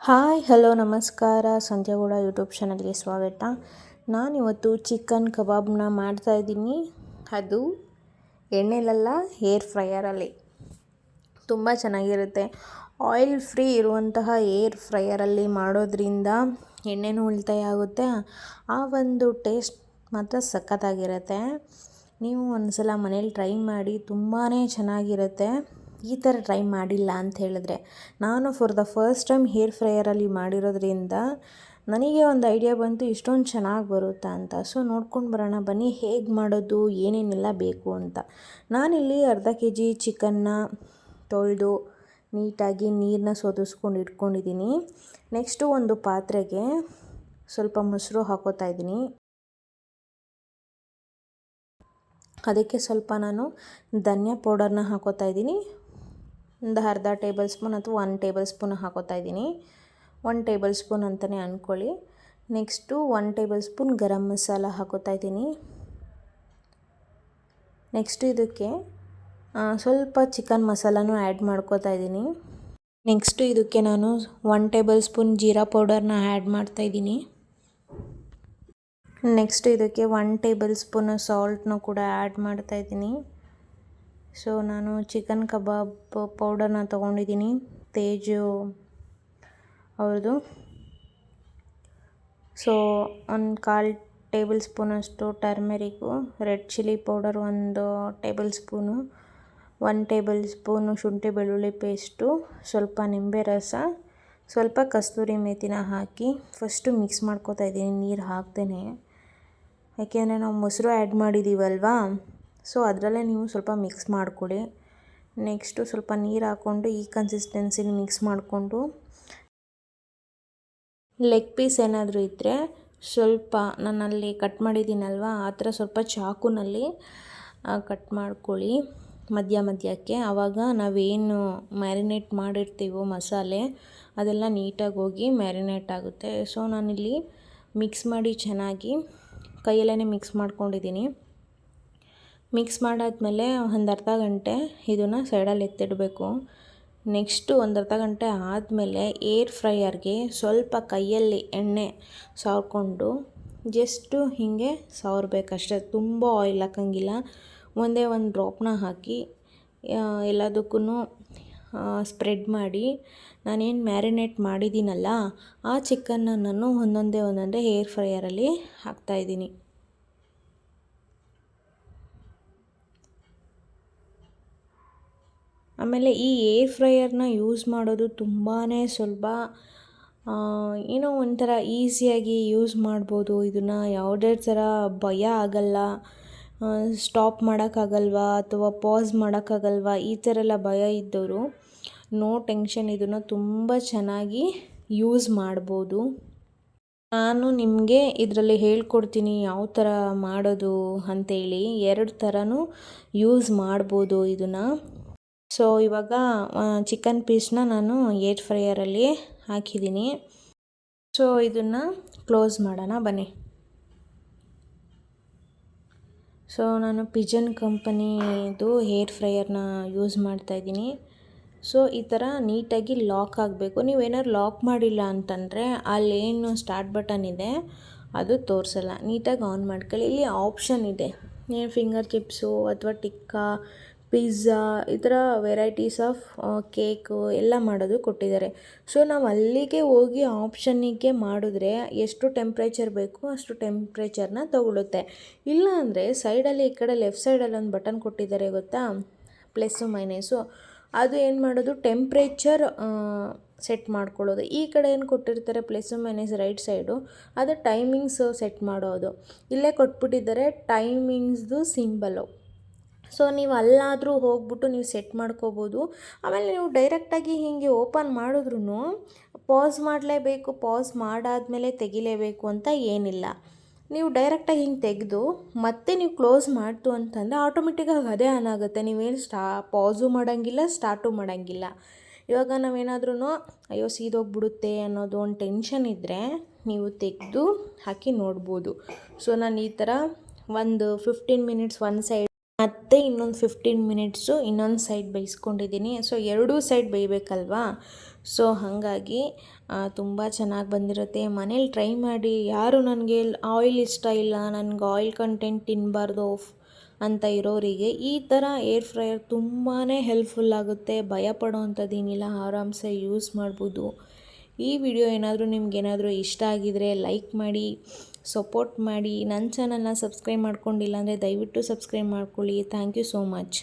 Hi hello ನಮಸ್ಕಾರ. ಸಂಧ್ಯಾಗೌಡ YouTube ಚಾನಲ್ಗೆ ಸ್ವಾಗತ. ನಾನಿವತ್ತು ಚಿಕನ್ ಕಬಾಬ್ನ ಮಾಡ್ತಾಯಿದ್ದೀನಿ. ಅದು ಎಣ್ಣೆಲಲ್ಲ, ಏರ್ ಫ್ರೈಯರಲ್ಲಿ. ತುಂಬ ಚೆನ್ನಾಗಿರುತ್ತೆ. ಆಯಿಲ್ ಫ್ರೀ ಇರುವಂತಹ ಏರ್ ಫ್ರೈಯರಲ್ಲಿ ಮಾಡೋದ್ರಿಂದ ಎಣ್ಣೆನೂ ಉಳಿತಾಯ ಆಗುತ್ತೆ. ಆ ಒಂದು ಟೇಸ್ಟ್ ಮಾತ್ರ ಸಖತ್ತಾಗಿರುತ್ತೆ. ನೀವು ಒಂದು ಸಲ ಮನೇಲಿ ಟ್ರೈ ಮಾಡಿ, ತುಂಬಾ ಚೆನ್ನಾಗಿರುತ್ತೆ. ಈ ಥರ ಟ್ರೈ ಮಾಡಿಲ್ಲ ಅಂತ ಹೇಳಿದ್ರೆ, ನಾನು for the first time air ಫ್ರೈಯರಲ್ಲಿ ಮಾಡಿರೋದ್ರಿಂದ ನನಗೆ ಒಂದು ಐಡಿಯಾ ಬಂತು ಇಷ್ಟೊಂದು ಚೆನ್ನಾಗಿ ಬರುತ್ತಾ ಅಂತ. ಸೊ ನೋಡ್ಕೊಂಡು ಬರೋಣ ಬನ್ನಿ ಹೇಗೆ ಮಾಡೋದು, ಏನೇನೆಲ್ಲ ಬೇಕು ಅಂತ. ನಾನಿಲ್ಲಿ ಅರ್ಧ kg ಚಿಕನ್ನ ತೊಳೆದು ನೀಟಾಗಿ ನೀರನ್ನ ಸೋದಿಸ್ಕೊಂಡು ಇಟ್ಕೊಂಡಿದ್ದೀನಿ. ನೆಕ್ಸ್ಟು ಒಂದು ಪಾತ್ರೆಗೆ ಸ್ವಲ್ಪ ಮೊಸರು ಹಾಕೋತಾ ಇದ್ದೀನಿ. ಅದಕ್ಕೆ ಸ್ವಲ್ಪ ನಾನು ಧನಿಯಾ ಪೌಡರ್ನ ಹಾಕೋತಾ ಇದ್ದೀನಿ. ಒಂದು ಅರ್ಧ ಟೇಬಲ್ ಸ್ಪೂನ್ ಅಥವಾ 1 ಟೇಬಲ್ ಸ್ಪೂನ್ ಹಾಕೋತಾ ಇದ್ದೀನಿ. 1 ಟೇಬಲ್ ಸ್ಪೂನ್ ಅಂತಲೇ ಅಂದ್ಕೊಳ್ಳಿ. Next 1 table spoon garam masala ಹಾಕೋತಾ ಇದ್ದೀನಿ. ನೆಕ್ಸ್ಟು ಇದಕ್ಕೆ ಸ್ವಲ್ಪ ಚಿಕನ್ ಮಸಾಲನೂ ಆ್ಯಡ್ ಮಾಡ್ಕೋತಾ ಇದ್ದೀನಿ. ನೆಕ್ಸ್ಟು ಇದಕ್ಕೆ ನಾನು 1 ಟೇಬಲ್ ಸ್ಪೂನ್ ಜೀರಾ ಪೌಡರ್ನ ಆ್ಯಡ್ ಮಾಡ್ತಾಯಿದ್ದೀನಿ. ನೆಕ್ಸ್ಟ್ ಇದಕ್ಕೆ 1 ಟೇಬಲ್ ಸ್ಪೂನ್ ಸಾಲ್ಟ್ನೂ ಕೂಡ ಆ್ಯಡ್ ಮಾಡ್ತಾಯಿದ್ದೀನಿ. ಸೊ ನಾನು ಚಿಕನ್ ಕಬಾಬ್ ಪೌಡರ್ನ ತೊಗೊಂಡಿದ್ದೀನಿ, ತೇಜು ಅವ್ರದ್ದು. ಸೊ 1/4 ಟೇಬಲ್ ಸ್ಪೂನಷ್ಟು turmeric, red chilli powder 1 tablespoon, 1 tablespoon ಶುಂಠಿ ಬೆಳ್ಳುಳ್ಳಿ ಪೇಸ್ಟು, ಸ್ವಲ್ಪ ನಿಂಬೆ ರಸ, ಸ್ವಲ್ಪ ಕಸ್ತೂರಿ ಮೇಥಿನ ಹಾಕಿ ಫಸ್ಟು ಮಿಕ್ಸ್ ಮಾಡ್ಕೋತಾ ಇದ್ದೀನಿ ನೀರು ಹಾಕ್ದೇ. ಯಾಕೆಂದರೆ ನಾವು ಮೊಸರು ಆ್ಯಡ್ ಮಾಡಿದ್ದೀವಲ್ವಾ, ಸೊ ಅದರಲ್ಲೇ ನೀವು ಸ್ವಲ್ಪ ಮಿಕ್ಸ್ ಮಾಡಿಕೊಡಿ. ನೆಕ್ಸ್ಟು ಸ್ವಲ್ಪ ನೀರು ಹಾಕ್ಕೊಂಡು ಈ ಕನ್ಸಿಸ್ಟೆನ್ಸಿಲಿ ಮಿಕ್ಸ್ ಮಾಡಿಕೊಂಡು, ಲೆಗ್ ಪೀಸ್ ಏನಾದರೂ ಇದ್ದರೆ ಸ್ವಲ್ಪ ನಾನಲ್ಲಿ ಕಟ್ ಮಾಡಿದ್ದೀನಲ್ವ, ಆ ಥರ ಸ್ವಲ್ಪ ಚಾಕುನಲ್ಲಿ ಕಟ್ ಮಾಡ್ಕೊಳ್ಳಿ ಮಧ್ಯಕ್ಕೆ. ಆವಾಗ ನಾವೇನು ಮ್ಯಾರಿನೇಟ್ ಮಾಡಿರ್ತೀವೋ ಮಸಾಲೆ ಅದೆಲ್ಲ ನೀಟಾಗಿ ಹೋಗಿ ಮ್ಯಾರಿನೇಟ್ ಆಗುತ್ತೆ. ಸೊ ನಾನಿಲ್ಲಿ ಮಿಕ್ಸ್ ಮಾಡಿ ಚೆನ್ನಾಗಿ ಕೈಯಲ್ಲೇ ಮಿಕ್ಸ್ ಮಾಡ್ಕೊಂಡಿದ್ದೀನಿ. ಮಿಕ್ಸ್ ಮಾಡಾದ್ಮೇಲೆ ಒಂದು ಅರ್ಧ ಗಂಟೆ ಇದನ್ನು ಸೈಡಲ್ಲಿ ಎತ್ತಿಡಬೇಕು. ನೆಕ್ಸ್ಟು ಒಂದು ಅರ್ಧ ಗಂಟೆ ಆದಮೇಲೆ ಏರ್ ಫ್ರೈಯರ್ಗೆ ಸ್ವಲ್ಪ ಕೈಯಲ್ಲಿ ಎಣ್ಣೆ ಸವರ್ಕೊಂಡು ಜಸ್ಟು ಹೀಗೆ ಸವರಬೇಕಷ್ಟೇ, ತುಂಬ ಆಯಿಲ್ ಹಾಕೋಂಗಿಲ್ಲ. ಒಂದೇ ಒಂದು ಡ್ರಾಪ್ನ ಹಾಕಿ ಎಲ್ಲದಕ್ಕೂ ಸ್ಪ್ರೆಡ್ ಮಾಡಿ, ನಾನೇನು ಮ್ಯಾರಿನೇಟ್ ಮಾಡಿದ್ದೀನಲ್ಲ ಆ ಚಿಕನ್ನ ನಾನು ಒಂದೊಂದೇ ಏರ್ ಫ್ರೈಯರಲ್ಲಿ ಹಾಕ್ತಾಯಿದ್ದೀನಿ. ಆಮೇಲೆ ಈ ಏರ್ ಫ್ರೈಯರ್ನ ಯೂಸ್ ಮಾಡೋದು ತುಂಬಾ ಸುಲಭ. ಏನೋ ಒಂಥರ ಈಸಿಯಾಗಿ ಯೂಸ್ ಮಾಡ್ಬೋದು. ಇದನ್ನು ಯಾವುದೇ ಥರ ಭಯ ಆಗಲ್ಲ. ಸ್ಟಾಪ್ ಮಾಡೋಕ್ಕಾಗಲ್ವಾ ಅಥವಾ ಪಾಸ್ ಮಾಡೋಕ್ಕಾಗಲ್ವಾ, ಈ ಥರ ಎಲ್ಲ ಭಯ ಇದ್ದವರು ನೋ ಟೆನ್ಷನ್, ಇದನ್ನು ತುಂಬ ಚೆನ್ನಾಗಿ ಯೂಸ್ ಮಾಡ್ಬೋದು. ನಾನು ನಿಮಗೆ ಇದರಲ್ಲಿ ಹೇಳ್ಕೊಡ್ತೀನಿ ಯಾವ ಥರ ಮಾಡೋದು ಅಂಥೇಳಿ. 2 ಥರನೂ ಯೂಸ್ ಮಾಡ್ಬೋದು ಇದನ್ನು. ಸೊ ಇವಾಗ ಚಿಕನ್ ಪೀಸ್ನ ನಾನು ಏರ್ ಫ್ರೈಯರಲ್ಲಿ ಹಾಕಿದ್ದೀನಿ. ಸೊ ಇದನ್ನು ಕ್ಲೋಸ್ ಮಾಡೋಣ ಬನ್ನಿ. ಸೊ ನಾನು ಪಿಜನ್ ಕಂಪನಿದು ಹೇರ್ ಫ್ರೈಯರ್ನ ಯೂಸ್ ಮಾಡ್ತಾಯಿದ್ದೀನಿ. ಸೊ ಈ ಥರ ನೀಟಾಗಿ ಲಾಕ್ ಆಗಬೇಕು. ನೀವೇನಾದ್ರು ಲಾಕ್ ಮಾಡಿಲ್ಲ ಅಂತಂದರೆ ಅಲ್ಲೇನು ಸ್ಟಾರ್ಟ್ ಬಟನ್ ಇದೆ ಅದು ತೋರಿಸಲ್ಲ. ನೀಟಾಗಿ ಆನ್ ಮಾಡ್ಕೊಳ್ಳಿ. ಇಲ್ಲಿ ಆಪ್ಷನ್ ಇದೆ, ಏನು ಫಿಂಗರ್ ಚಿಪ್ಸು ಅಥವಾ ಟಿಕ್ಕಾ, ಪಿಜ್ಜಾ, ಈ ಥರ ವೆರೈಟೀಸ್ ಆಫ್ ಕೇಕು ಎಲ್ಲ ಮಾಡೋದು ಕೊಟ್ಟಿದ್ದಾರೆ. ಸೊ ನಾವು ಅಲ್ಲಿಗೆ ಹೋಗಿ ಆಪ್ಷನ್ನಿಗೆ ಮಾಡಿದ್ರೆ ಎಷ್ಟು ಟೆಂಪ್ರೇಚರ್ ಬೇಕು ಅಷ್ಟು ಟೆಂಪ್ರೇಚರ್ನ ತಗೊಳುತ್ತೆ. ಇಲ್ಲ ಅಂದರೆ ಸೈಡಲ್ಲಿ ಈ ಕಡೆ ಲೆಫ್ಟ್ ಸೈಡಲ್ಲಿ ಒಂದು ಬಟನ್ ಕೊಟ್ಟಿದ್ದಾರೆ ಗೊತ್ತಾ, ಪ್ಲಸ್ಸು ಮೈನಸ್ಸು, ಅದು ಏನು ಮಾಡೋದು ಟೆಂಪ್ರೇಚರ್ ಸೆಟ್ ಮಾಡ್ಕೊಳ್ಳೋದು. ಈ ಕಡೆ ಏನು ಕೊಟ್ಟಿರ್ತಾರೆ ಪ್ಲಸ್ಸು ಮೈನಸ್ ರೈಟ್ ಸೈಡು, ಅದು ಟೈಮಿಂಗ್ಸು ಸೆಟ್ ಮಾಡೋದು. ಇಲ್ಲೇ ಕೊಟ್ಬಿಟ್ಟಿದ್ದಾರೆ ಟೈಮಿಂಗ್ಸ್ದು ಸಿಂಬಲು. ಸೊ ನೀವು ಅಲ್ಲಾದರೂ ಹೋಗ್ಬಿಟ್ಟು ನೀವು ಸೆಟ್ ಮಾಡ್ಕೋಬೋದು. ಆಮೇಲೆ ನೀವು ಡೈರೆಕ್ಟಾಗಿ ಹೀಗೆ ಓಪನ್ ಮಾಡಿದ್ರೂ ಪಾಸ್ ಮಾಡಲೇಬೇಕು, ಪಾಸ್ ಮಾಡಾದಮೇಲೆ ತೆಗಿಲೇಬೇಕು ಅಂತ ಏನಿಲ್ಲ. ನೀವು ಡೈರೆಕ್ಟಾಗಿ ಹಿಂಗೆ ತೆಗೆದು ಮತ್ತೆ ನೀವು ಕ್ಲೋಸ್ ಮಾಡ್ತು ಅಂತಂದರೆ ಆಟೋಮೆಟಿಕ್ಕಾಗಿ ಅದೇ ಆನ್ ಆಗುತ್ತೆ. ನೀವೇನು ಪಾಸು ಮಾಡೋಂಗಿಲ್ಲ, ಸ್ಟಾರ್ಟು ಮಾಡೋಂಗಿಲ್ಲ. ಇವಾಗ ನಾವೇನಾದ್ರೂ ಅಯ್ಯೋ ಸೀದೋಗ್ಬಿಡುತ್ತೆ ಅನ್ನೋದು ಒಂದು ಟೆನ್ಷನ್ ಇದ್ದರೆ ನೀವು ತೆಗೆದು ಹಾಕಿ ನೋಡ್ಬೋದು. ಸೊ ನಾನು ಈ ಥರ ಒಂದು 15 ಮಿನಿಟ್ಸ್ ಒಂದು ಸೈಡ್ ಮತ್ತೆ ಮತ್ತೆ ಇನ್ನೊಂದು 15 ಮಿನಿಟ್ಸು ಇನ್ನೊಂದು ಸೈಡ್ ಬೇಯಿಸ್ಕೊಂಡಿದ್ದೀನಿ. ಸೊ ಎರಡೂ ಸೈಡ್ ಬೇಯಬೇಕಲ್ವಾ, ಸೊ ಹಾಗಾಗಿ ತುಂಬ ಚೆನ್ನಾಗಿ ಬಂದಿರುತ್ತೆ. ಮನೇಲಿ ಟ್ರೈ ಮಾಡಿ. ಯಾರು ನನಗೆ ಆಯಿಲ್ ಇಷ್ಟ ಇಲ್ಲ, ನನಗೆ ಆಯಿಲ್ ಕಂಟೆಂಟ್ ತಿನ್ನಬಾರ್ದು ಅಂತ ಇರೋರಿಗೆ ಈ ಥರ ಏರ್ ಫ್ರೈಯರ್ ತುಂಬಾ ಹೆಲ್ಪ್ಫುಲ್ ಆಗುತ್ತೆ. ಭಯ ಪಡೋವಂಥದ್ದೇನಿಲ್ಲ, ಆರಾಮ್ಸೆ ಯೂಸ್ ಮಾಡ್ಬೋದು. ಈ ವಿಡಿಯೋ ಏನಾದರೂ ನಿಮ್ಗೇನಾದರೂ ಇಷ್ಟ ಆಗಿದರೆ ಲೈಕ್ ಮಾಡಿ, ಸಪೋರ್ಟ್ ಮಾಡಿ. ನನ್ನ ಚಾನಲ್ನ ಸಬ್ಸ್ಕ್ರೈಬ್ ಮಾಡ್ಕೊಂಡಿಲ್ಲ ಅಂದರೆ ದಯವಿಟ್ಟು ಸಬ್ಸ್ಕ್ರೈಬ್ ಮಾಡ್ಕೊಳ್ಳಿ. Thank you so much.